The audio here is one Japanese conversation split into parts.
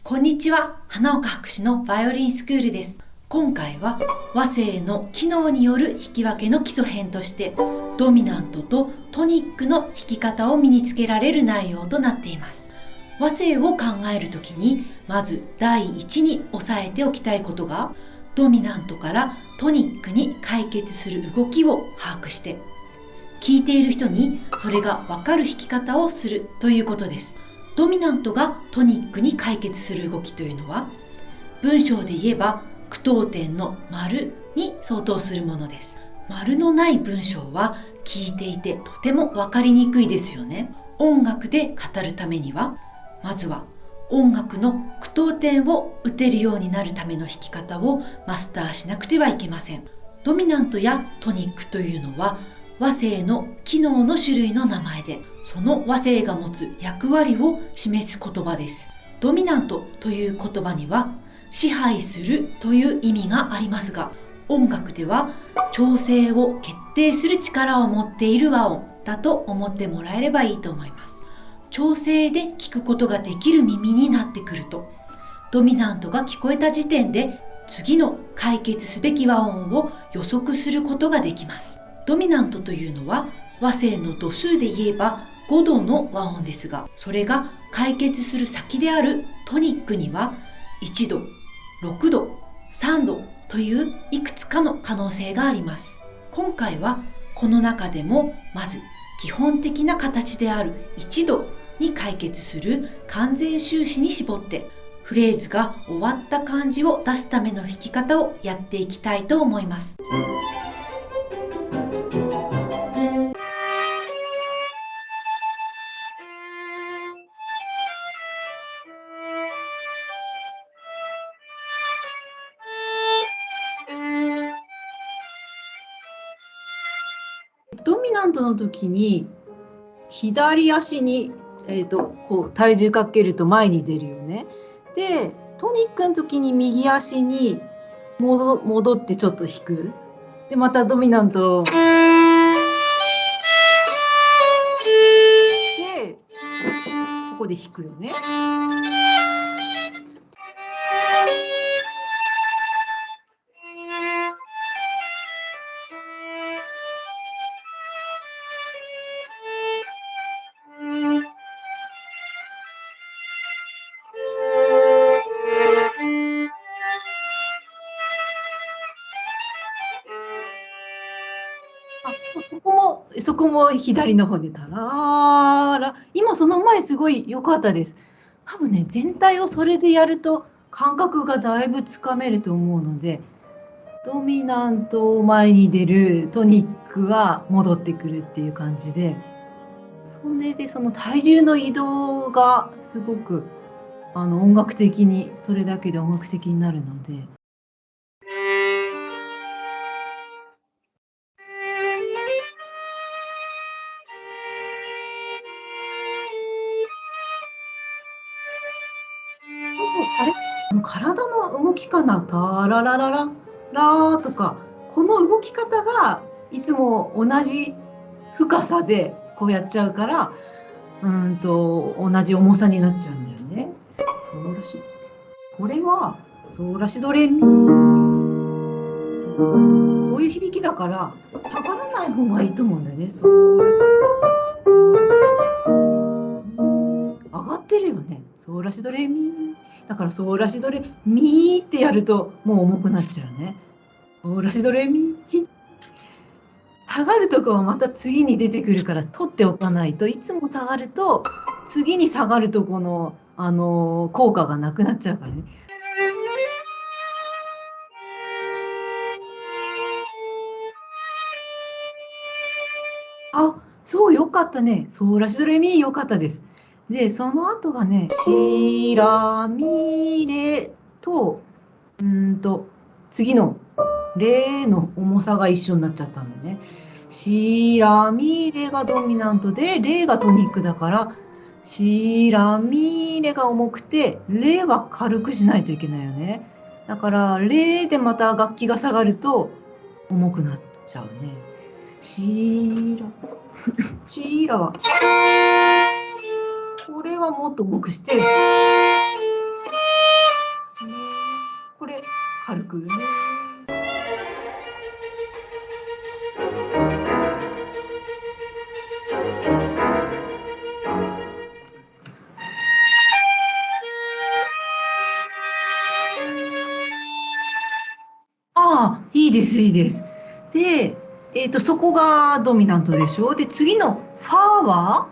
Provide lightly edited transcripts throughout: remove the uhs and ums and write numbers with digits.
こんにちは、花岡博士のバイオリンスクールです。今回は和声の機能による弾き分けの基礎編としてドミナントとトニックの弾き方を身につけられる内容となっています。和声を考えるときにまず第一に押さえておきたいことがドミナントからトニックに解決する動きを把握して聴いている人にそれがわかる弾き方をするということです。ドミナントがトニックに解決する動きというのは文章で言えば句読点の丸に相当するものです。丸のない文章は聞いていてとてもわかりにくいですよね。音楽で語るためにはまずは音楽の句読点を打てるようになるための弾き方をマスターしなくてはいけません。ドミナントやトニックというのは和声の機能の種類の名前でその和声が持つ役割を示す言葉です。ドミナントという言葉には支配するという意味がありますが、音楽では調整を決定する力を持っている和音だと思ってもらえればいいと思います。調整で聞くことができる耳になってくると、ドミナントが聞こえた時点で次の解決すべき和音を予測することができます。ドミナントというのは和声の度数で言えば5度の和音ですが、それが解決する先であるトニックには1度、6度、3度といういくつかの可能性があります。今回はこの中でもまず基本的な形である1度に解決する完全終止に絞ってフレーズが終わった感じを出すための弾き方をやっていきたいと思います。ドミナントの時に左足に、こう体重かけると前に出るよね。でトニックの時に右足に戻ってちょっと弾く。でまたドミナントでここで弾くよね。そこも左の方でタラーラ。今その前すごい良かったです。多分ね全体をそれでやると感覚がだいぶつかめると思うので、ドミナント前に出るトニックは戻ってくるっていう感じで、それでその体重の移動がすごく音楽的にそれだけで音楽的になるので。そうそう、あれ、体の動きかな、タララララ、ラーとか、この動き方がいつも同じ深さでこうやっちゃうから、同じ重さになっちゃうんだよね。そうらしい。これはソラシドレミ。こういう響きだから下がらない方がいいと思うんだよね。上がってるよね。ソーラシドレミ。だからソーラシドレミってやるともう重くなっちゃうね。ソーラシドレミ。下がるとこはまた次に出てくるから取っておかないと、いつも下がると次に下がるとこの効果がなくなっちゃうからね。あ、そうよかったね。ソーラシドレミよかったです。で、その後はね、シラミレと、次のレの重さが一緒になっちゃったんだよね。シラミレがドミナントで、レがトニックだから、シラミレが重くて、レは軽くしないといけないよね。だから、レでまた楽器が下がると重くなっちゃうね。シラはこれはもっと重くして。軽く。ああ、いいです、いいです。で、そこがドミナントでしょ。で、次のファは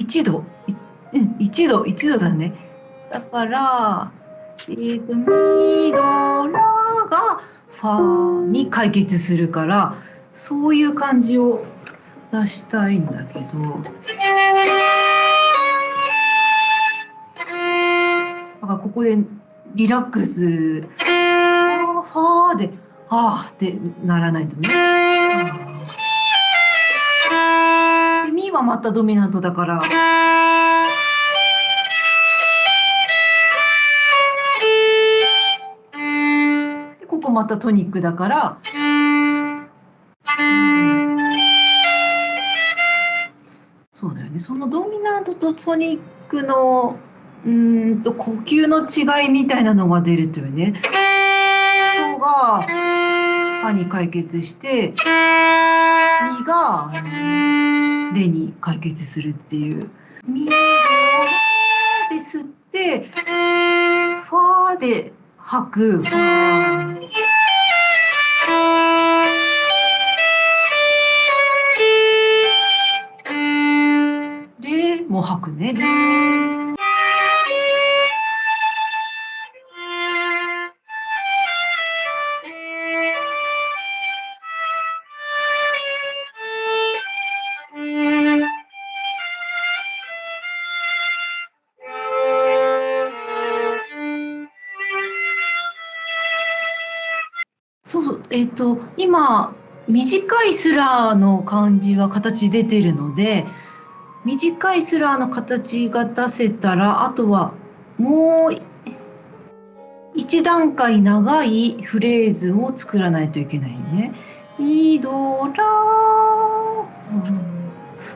1度。1度、1度だね。だから、ミドラがファに解決するから、そういう感じを出したいんだけど。だからここでリラックス、ファーで、あーってならないとね。で、ミはまたドミナントだから。で、ここまたトニックだから。そうだよね。そのドミナントとトニックの呼吸の違いみたいなのが出るというね。ソがファに解決して、ミがレに解決するっていう。ミで吸って、ファで吐く。レも吐くね。そう、今、短いスラーの感じは形出てるので、短いスラーの形が出せたら、あとはもう一段階長いフレーズを作らないといけないね。ミドラ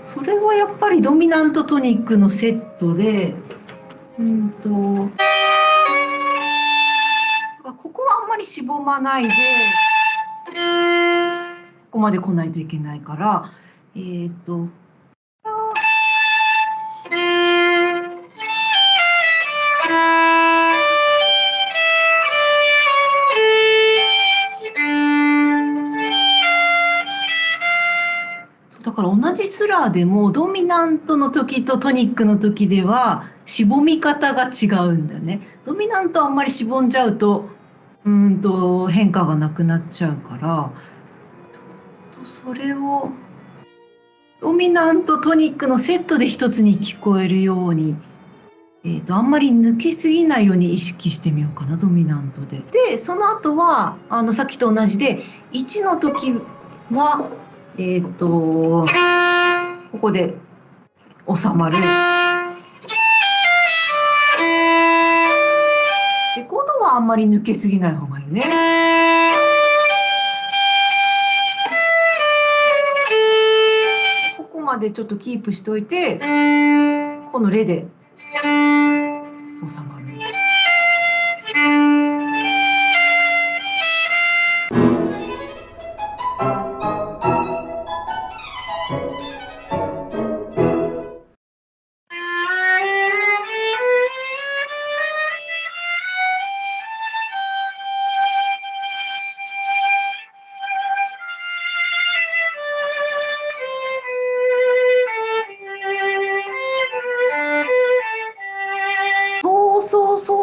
それはやっぱりドミナントトニックのセットで、ここはあんまりしぼまないで、ここまで来ないといけないから、だから同じスラーでもドミナントの時とトニックの時ではしぼみ方が違うんだよね。ドミナントあんまりしぼんじゃうと変化がなくなっちゃうから、それをドミナントトニックのセットで一つに聞こえるように、あんまり抜けすぎないように意識してみようかな、ドミナントで。でその後はさっきと同じで1の時はここで収まる。でコードはあんまり抜けすぎない方がいいね。ここまでちょっとキープしといて、このレで収まる。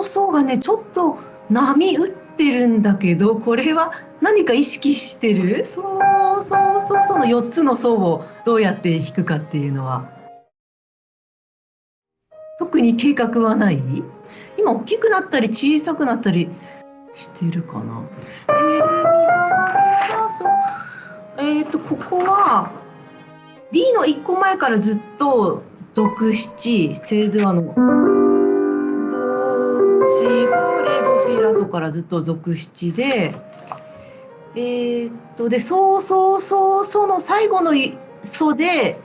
そうがね、ちょっと波打ってるんだけど、これは何か意識してる？そうの4つの層をどうやって弾くかっていうのは特に計画はない？今大きくなったり小さくなったりしてるかな。ここは D の1個前からずっと続七、セールドアのシファレドシラソからずっと続七で、でソの最後のソで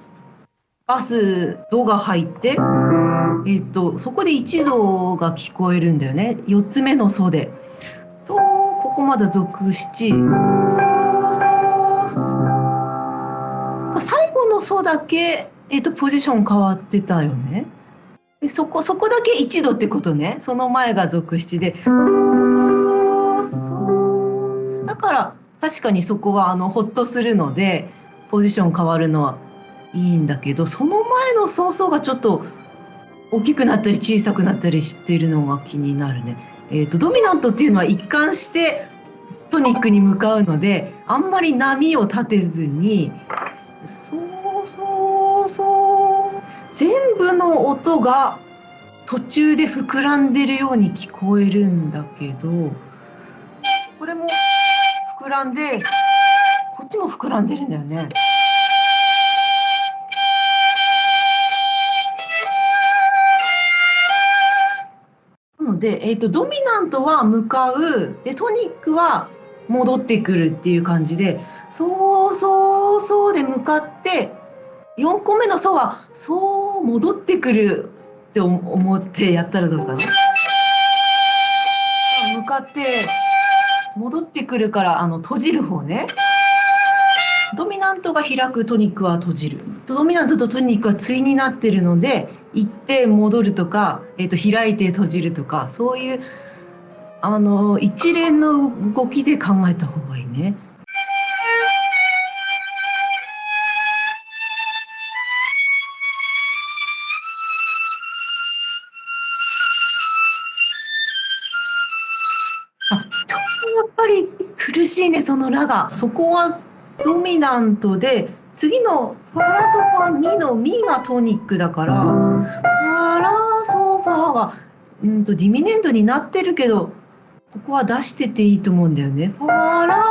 バスドが入って、そこで一度が聞こえるんだよね。4つ目のソで。そう、ここまで続七。そうそうそう。最後のソだけ、ポジション変わってたよね。でそこだけ一度ってことね。その前が続七で。そうそうそうそう。だから確かにそこはほっとするのでポジション変わるのはいいんだけど、その前の早々がちょっと大きくなったり小さくなったりしてるのが気になるね。ドミナントっていうのは一貫してトニックに向かうので、あんまり波を立てずに、そうそうそう、全部の音が途中で膨らんでるように聞こえるんだけど、これも膨らんで、こっちも膨らんでるんだよね。なので、ドミナントは向かう、でトニックは戻ってくるっていう感じで、そうそうそうで向かって、4個目のソはそう戻ってくるって思ってやったらどうかな。向かって戻ってくるから閉じる方ね。ドミナントが開く、トニックは閉じる。ドミナントとトニックは対になってるので、行って戻るとか、開いて閉じるとか、そういう一連の動きで考えた方がいいね。ちょっとやっぱり苦しいね、そのラが。そこはドミナントで、次のファラソファミのミがトニックだから、ファラソファはディミネントになってるけど、ここは出してていいと思うんだよね。ファラ、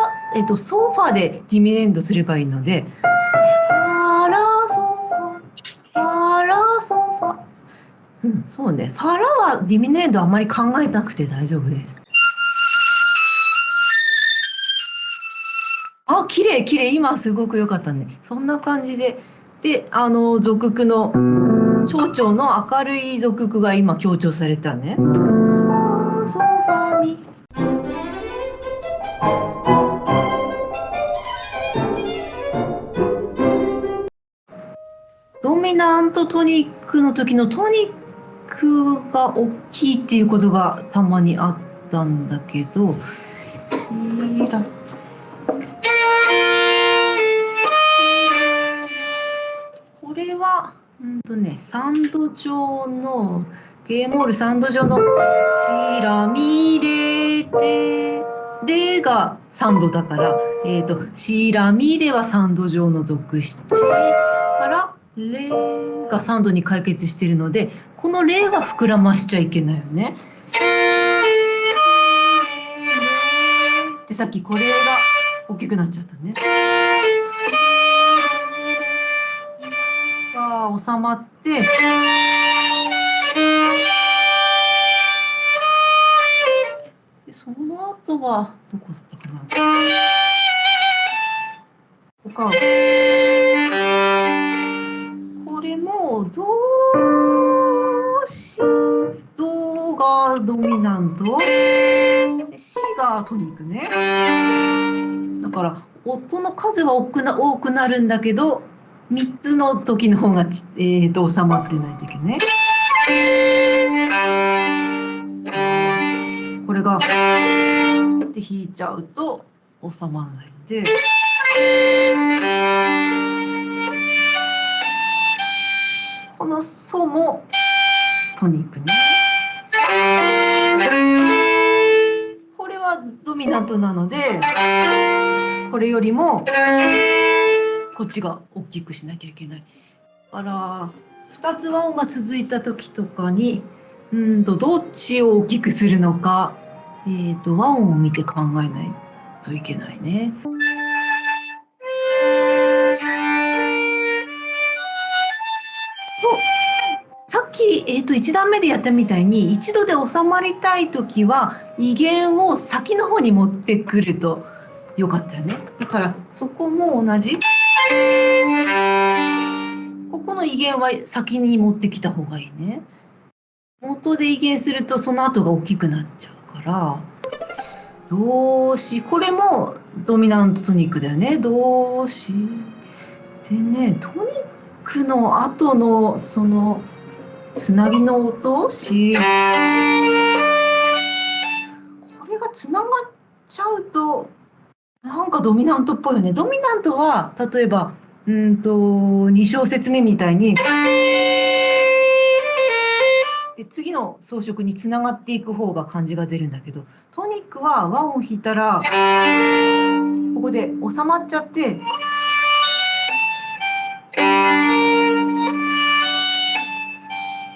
ソファでディミネントすればいいので、ファラソファ、ファラソファ。そうね。ファラはディミネントあまり考えなくて大丈夫です。あ、綺麗綺麗。今すごく良かったね。そんな感じで。で、俗句の蝶々の明るい俗句が今強調されたね。ソファミ。ドミナントトニックの時のトニックが大きいっていうことがたまにあったんだけど、これは3度調のゲーモール3度調のシラミレレレが3度だから、シラミレは3度調の続七からレが3度に解決しているので、このレは膨らましちゃいけないよね。でさっきこれが大きくなっちゃったね。が収まってで、その後はどこだったかな。他これもドがドミナント、シがトニックね。だから音の数は多くなるんだけど、3つの時の方が収まってないといけない。これがで弾いちゃうと収まらないんで。このソもトニックね。これはドミナントなので、これよりもこっちが大きくしなきゃいけない。だから2つ和音が続いた時とかにどっちを大きくするのか、和音を見て考えないといけないね。そうさっき、1段目でやったみたいに一度で収まりたい時は威厳を先の方に持ってくるとよかったよね。だからそこも同じ。ここの威厳は先に持ってきた方がいいね。元で威厳するとその後が大きくなっちゃうから、動詞、これもドミナントトニックだよね。動詞でね、トニックの後のそのつなぎの音、し、これがつながっちゃうとなんかドミナントっぽいよね。ドミナントは例えば2小節目みたいにで次の装飾につながっていく方が感じが出るんだけど、トニックは和音弾いたらここで収まっちゃって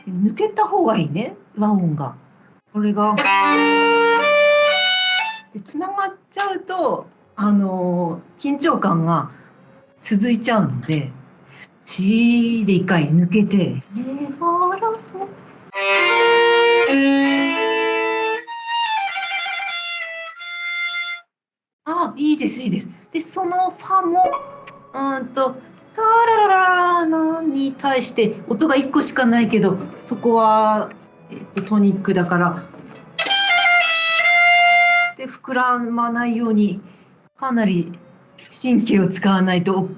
抜けた方がいいね、和音が。これがでつながっちゃうと緊張感が続いちゃうので、チで一回抜けてレファラソ。あ、いいですいいです。でそのファもタララララに対して音が1個しかないけど、そこは、トニックだからで膨らまないようにかなり神経を使わないと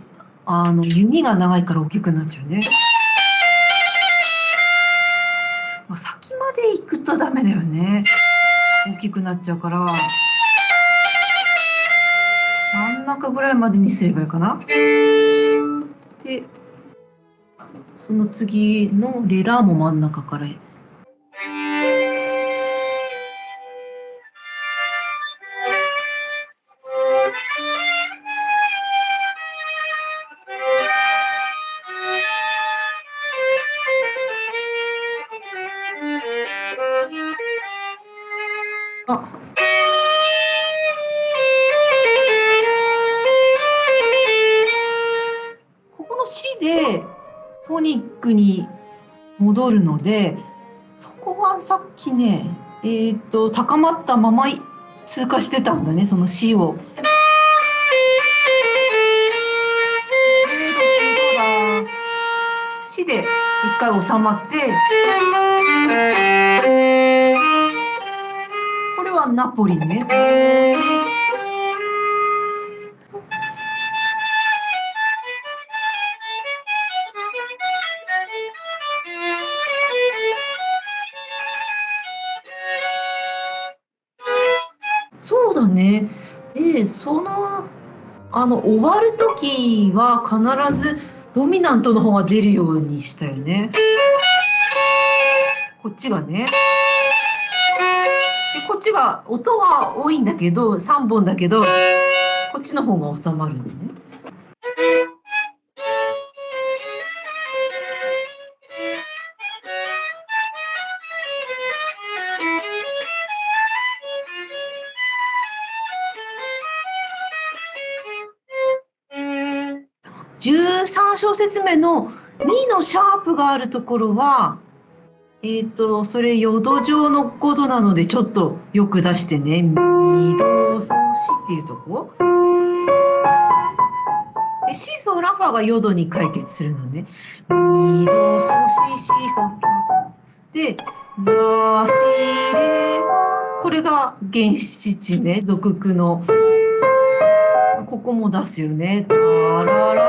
弓が長いから大きくなっちゃうね。先まで行くとダメだよね。大きくなっちゃうから真ん中ぐらいまでにすればいいかな。でその次のレラも真ん中から。あ、ここの C でトニックに戻るので、そこはさっきね、高まったまま通過してたんだね、その C を。C で一回収まって、これはナポリね。そうだね。で、終わる時は必ずドミナントの方が出るようにしたよね。こっちがね。でこっちが音は多いんだけど、3本だけど、こっちの方が収まるのね。13小節目のミのシャープがあるところは、それヨド状の5度なのでちょっとよく出してね。ミドソシっていうとこ。でシソラファがヨドに解決するのね。ミドソシシソラ。でラシレはこれが原七ね、俗句の。ここも出すよね。タラララタラ。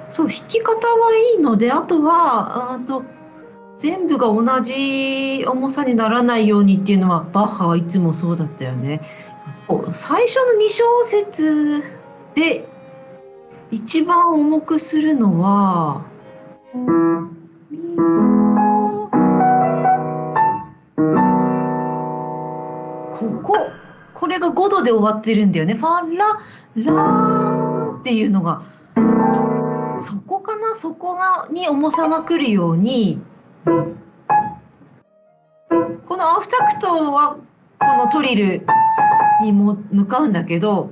そう、弾き方はいいので、あとは全部が同じ重さにならないようにっていうのはバッハはいつもそうだったよね。最初の2小節で一番重くするのはミソこれが5度で終わってるんだよね。ファララーっていうのがそこかな。そこに重さが来るように、このアフタクトはこのトリルにも向かうんだけど、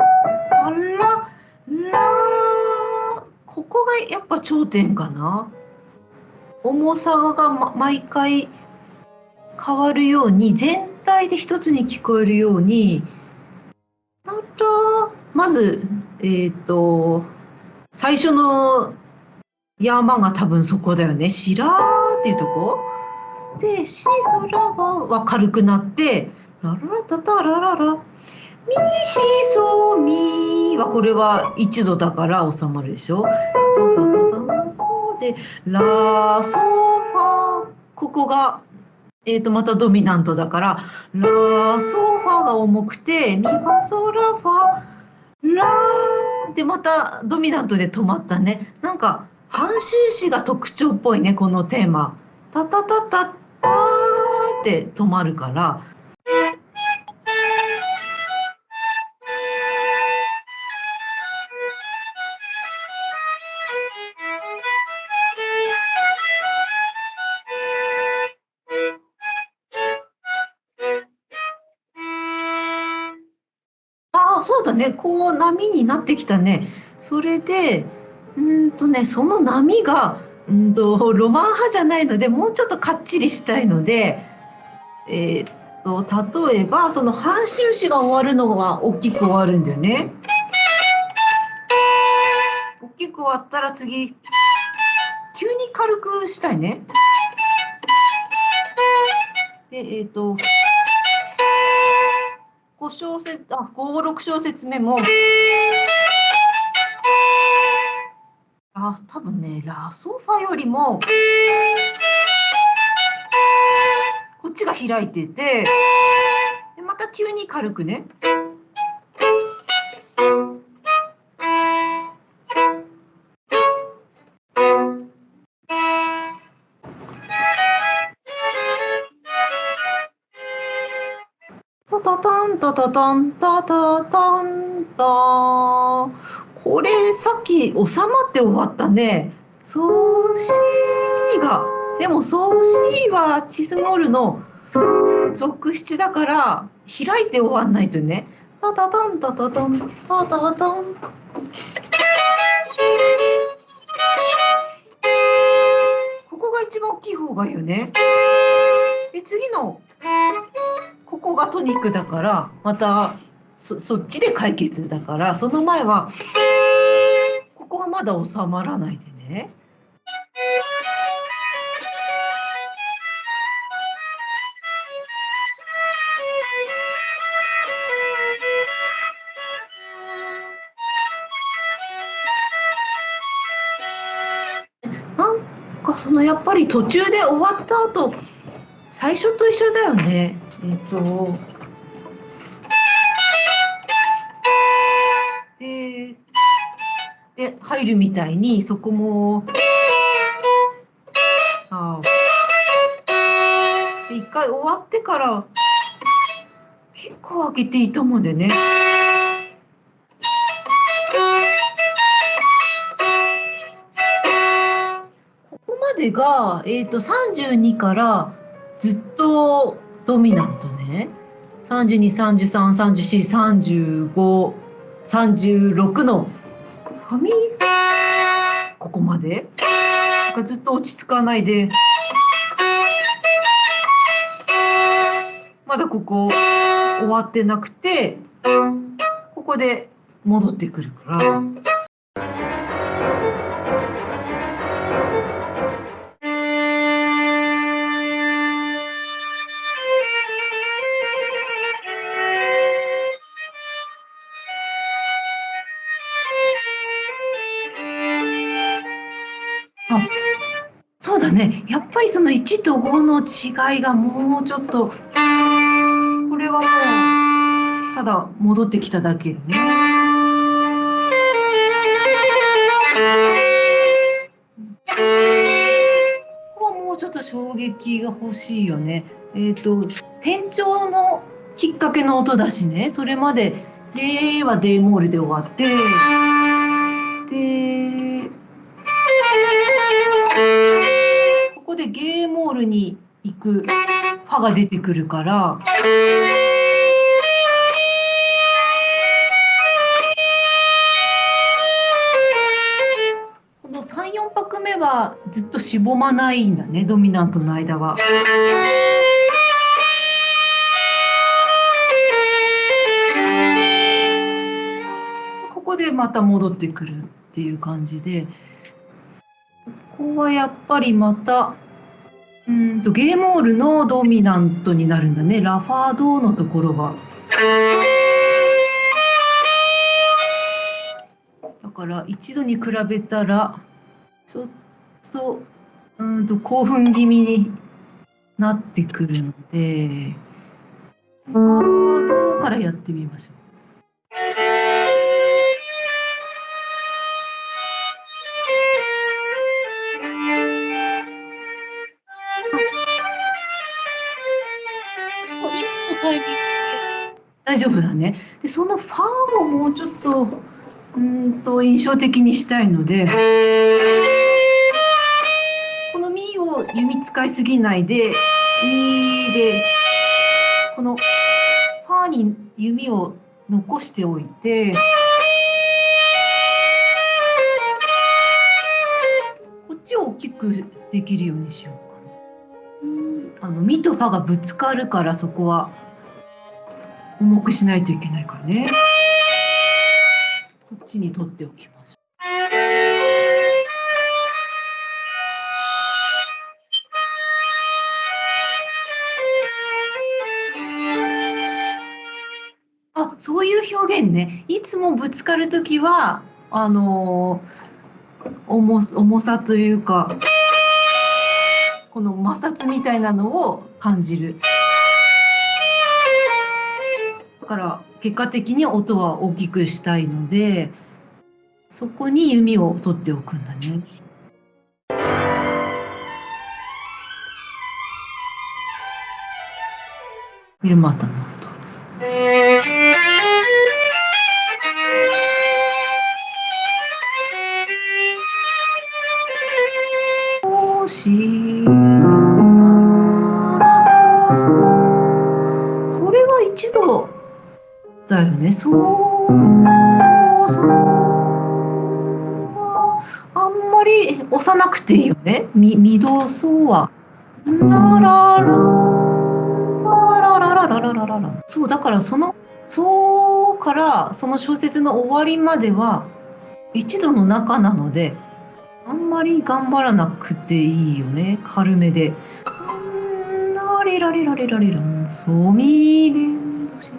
ここがやっぱ頂点かな。重さが、毎回変わるように全体で一つに聞こえるように。まず最初の山が多分そこだよね。しらーっていうとこで、しそらは軽くなって、ラララタタラララ、みしそみはこれは1度だから収まるでしょ。タタタタそうで、ラソファ、ここがまたドミナントだから、ラソファが重くて、ミファソラファラーでまたドミナントで止まったね。なんか半終止が特徴っぽいね、このテーマ。タタタタッターって止まるから。ああ、そうだね。こう波になってきたね。それで、その波が、ロマン派じゃないので、もうちょっとかっちりしたいので、例えば、その半終止が終わるのは大きく終わるんだよね。大きく終わったら次、急に軽くしたいね。で、5、6小節目も、多分ね、ラソファよりも、こっちが開いてて、でまた急に軽くね。タタタンタタタンタタタンタ。これさっき収まって終わったね。ソーシーが。でもソーシーはチスモールの続七だから開いて終わんないとね。タタタンタタタンタタタン。ここが一番大きい方がいいよね。で次のここがトニックだからまたそっちで解決だから、その前はここはまだ収まらないでね。なんかやっぱり途中で終わった後、最初と一緒だよね。で入るみたいにそこもで一回終わってから結構開けていいと思うんだよね。ここまでが、32からずっとドミナントね。32、33、34、35、36のファミここまでずっと落ち着かないで、まだここ終わってなくて、ここで戻ってくるから。そうだね。やっぱりその1と5の違いがもうちょっと、これはもうただ戻ってきただけでね。ここはもうちょっと衝撃が欲しいよね。転調のきっかけの音だしね。それまでレはデモールで終わって、でここでゲーモールに行くファが出てくるから、この3、4拍目はずっとしぼまないんだね、ドミナントの間は。ここでまた戻ってくるっていう感じで、ここはやっぱりまたゲーモールのドミナントになるんだね、ラファードのところは。だから一度に比べたらちょっと興奮気味になってくるので、ラファードからやってみましょう。今のタイミング大丈夫だね。で、そのファンをもうちょっと印象的にしたいので、このミを弓使いすぎないで、ミでこのファに弓を残しておいて、こっちを大きくできるようにしようかな。ミとファがぶつかるから、そこは重くしないといけないからね。こっちに取っておきます。あ、そういう表現ね。いつもぶつかるときは重さというか、この摩擦みたいなのを感じる。だから結果的に音は大きくしたいので、そこに弓を取っておくんだね。ミルマータの音。これは一度だよね。あんまり押さなくていいよね。ミドソは。ラララララララララララ。そうだから、そうからその小説の終わりまでは一度の中なので、あんまり頑張らなくていいよね。軽めで。ラリラリラリラリランソミレンドシド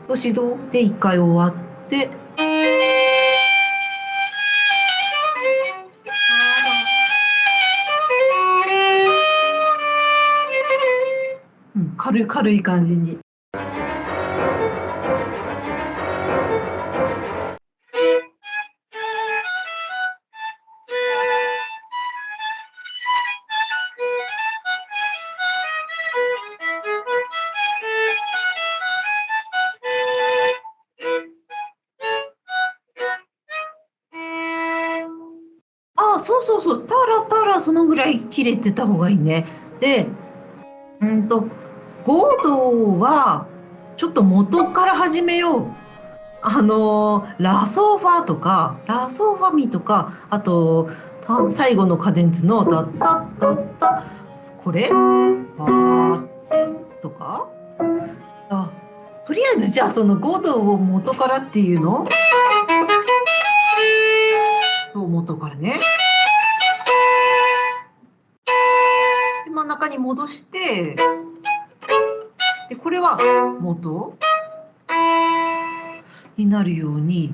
ドシドで一回終わって、軽い感じに。そうそうそう、たらそのぐらい切れてた方がいいね。で、5度はちょっと元から始めよう。ラソファとかラソファミとか、あと最後のカデンツのタッタッタッタ、これバーとか、とりあえずじゃあその5度を元からっていうのを元からね。で真ん中に戻して、でこれは元になるように。